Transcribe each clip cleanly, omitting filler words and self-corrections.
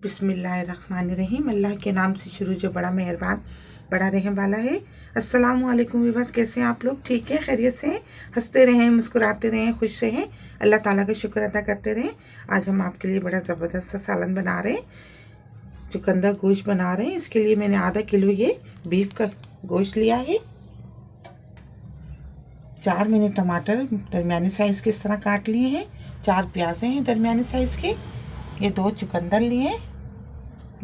बिस्मिल्लाहिर्रहमानिर्रहीम। अल्लाह के नाम से शुरू जो बड़ा मेहरबान बड़ा रहम वाला है। अस्सलाम वालेकुम विवास, कैसे हैं आप लोग? ठीक है, खैरियत से हैं? हंसते रहें, मुस्कुराते रहें, खुश रहें, अल्लाह ताला का शुक्र अदा करते रहें। आज हम आपके लिए बड़ा ज़बरदस्त सा सालन बना रहे हैं, चुकंदर गोश्त बना रहे हैं। इसके लिए मैंने आधा किलो ये बीफ का गोश्त लिया है। 4 मैंने टमाटर दरमियानी साइज़ के इस तरह काट लिए हैं। 4 प्याज हैं दरमियानी साइज़ के। ये 2 चुकंदर लिए,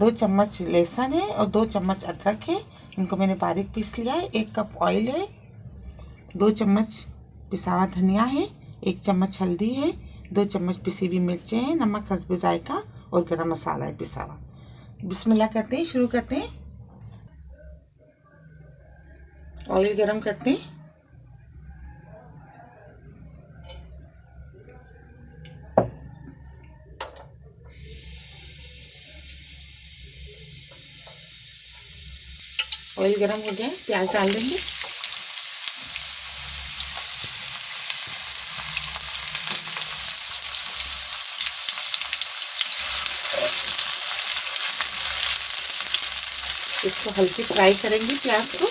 2 चम्मच लहसुन है और 2 चम्मच अदरक है, इनको मैंने बारीक पीस लिया है। 1 कप ऑयल है, 2 चम्मच पिसा हुआ धनिया है, 1 चम्मच हल्दी है, 2 चम्मच पिसी हुई मिर्चें हैं, नमक हस्ब जायका और गरम मसाला है पिसा हुआ। बिस्मिल्लाह करते हैं, शुरू करते हैं। ऑयल गरम करते हैं। ऑयल गरम हो गया है, प्याज डाल देंगे। इसको हल्की फ्राई करेंगे प्याज को।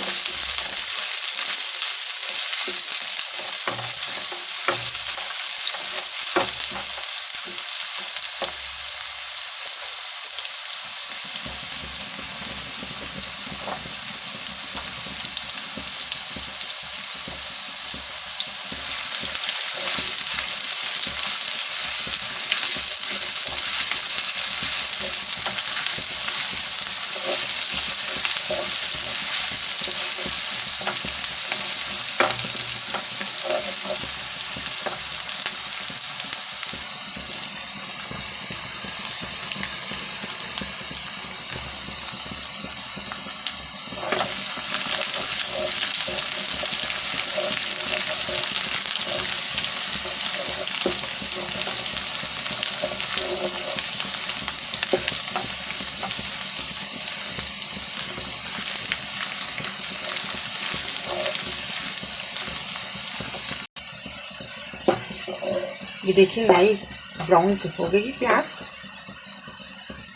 ये देखिए लाइट ब्राउन हो गई प्याज,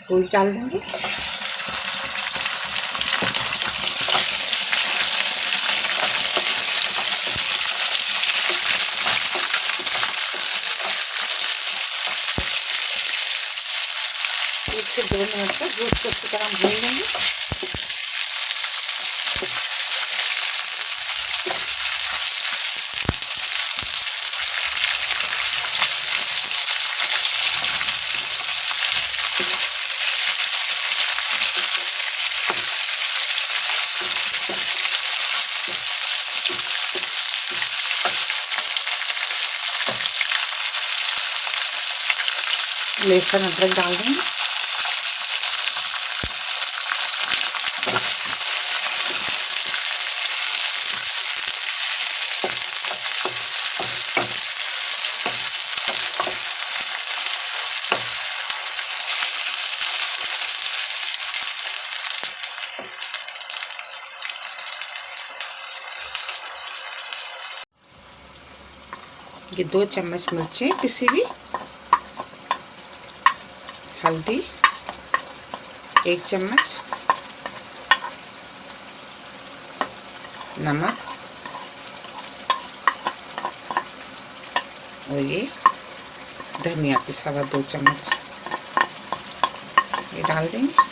गोश्त डाल देंगे। एक से 2 मिनट तक गोश्त को अच्छी तरह भून लेंगे। लहसुन अदरक डाल देंगे। ये 2 चम्मच मिर्चें पिसी हुई, हल्दी 1 चम्मच, नमक और ये धनिया पिसा हुआ 2 चम्मच ये डाल देंगे।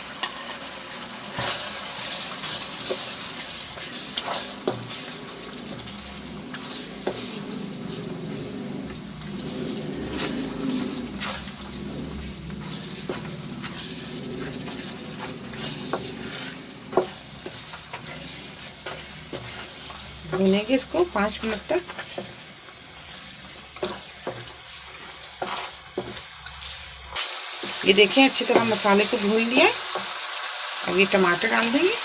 भूनेंगे इसको 5 मिनट तक। ये देखें अच्छी तरह मसाले को भून लिया है। अब ये टमाटर डाल देंगे।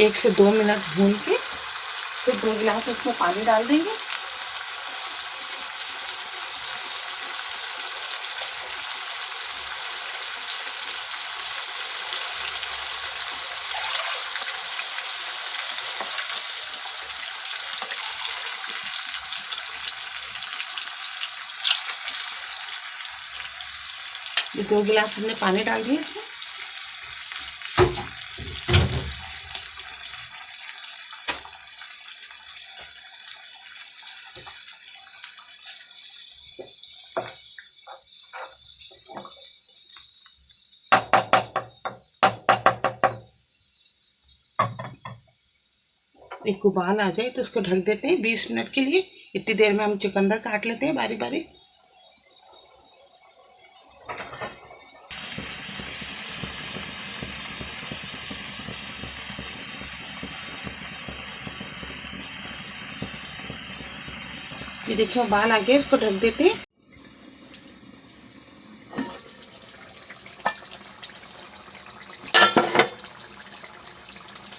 एक से 2 मिनट भून के फिर 2 गिलास उसमें पानी डाल देंगे। ये 2 गिलास हमने पानी डाल दिया इसमें। एक उबाल आ जाए तो इसको ढक देते हैं 20 मिनट के लिए। इतनी देर में हम चुकंदर काट लेते हैं बारी बारी। ये देखिए उबाल आ गया, इसको ढक देते हैं।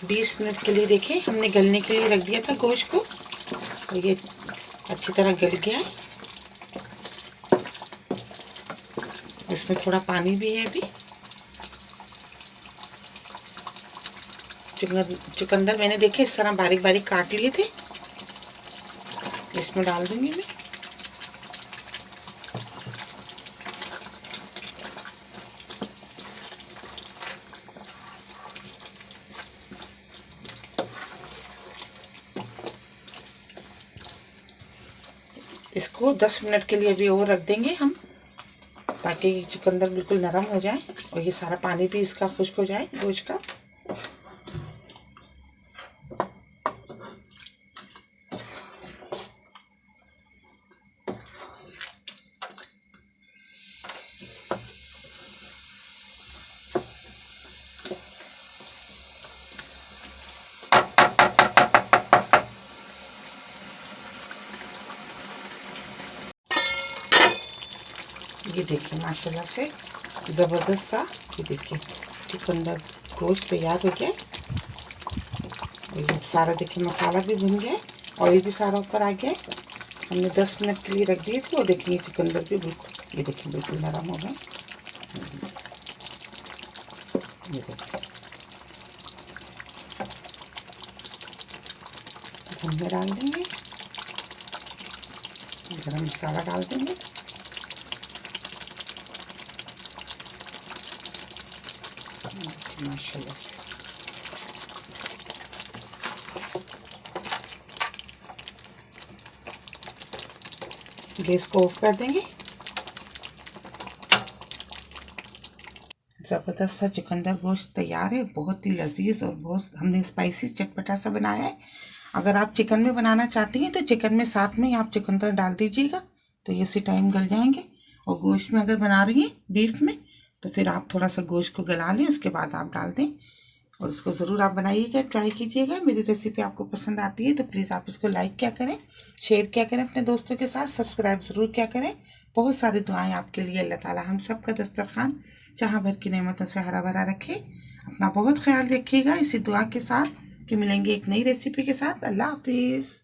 बीस मिनट के लिए देखिए हमने गलने के लिए रख दिया था गोश्त को, और ये अच्छी तरह गल गया है। इसमें थोड़ा पानी भी है अभी। चुकंदर मैंने देखे इस तरह बारीक बारीक काट लिए थे, इसमें डाल दूंगी मैं। इसको 10 मिनट के लिए भी और रख देंगे हम, ताकि चुकंदर बिल्कुल नरम हो जाए और ये सारा पानी भी इसका खुश्क हो जाए गोश्त का। ये देखिए माशाल्लाह से ज़बरदस्त सा, ये देखिए चुकंदर गोश्त तैयार हो गया। और ये सारा देखिए मसाला भी भुन गया, ऑयल भी सारा ऊपर आ गया। हमने 10 मिनट के लिए रख दिए थे, और देखिए चुकंदर भी बिल्कुल, ये देखिए बिल्कुल नरम हो गए। ये देखिए हम डाल देंगे, गरम मसाला डाल देंगे। माशाल्लाह से गैस को ऑफ कर देंगे। ज़बरदस्त सा चुकंदर गोश्त तैयार है, बहुत ही लजीज और बहुत हमने स्पाइसी चटपटा सा बनाया है। अगर आप चिकन में बनाना चाहती हैं तो चिकन में साथ में ही आप चुकंदर डाल दीजिएगा, तो ये उसी टाइम गल जाएंगे। और गोश्त में अगर बना रही हैं बीफ में, तो फिर आप थोड़ा सा गोश्त को गला लें, उसके बाद आप डाल दें। और इसको ज़रूर आप बनाइएगा, ट्राई कीजिएगा। मेरी रेसिपी आपको पसंद आती है तो प्लीज़ आप इसको लाइक क्या करें, शेयर क्या करें अपने दोस्तों के साथ, सब्सक्राइब ज़रूर क्या करें। बहुत सारी दुआएं आपके लिए। अल्लाह ताला हम सब का दस्तरखान जहाँ भर की नेमतों से हरा भरा रखे। अपना बहुत ख्याल रखिएगा इसी दुआ के साथ कि मिलेंगे एक नई रेसिपी के साथ। अल्लाह हाफिज़।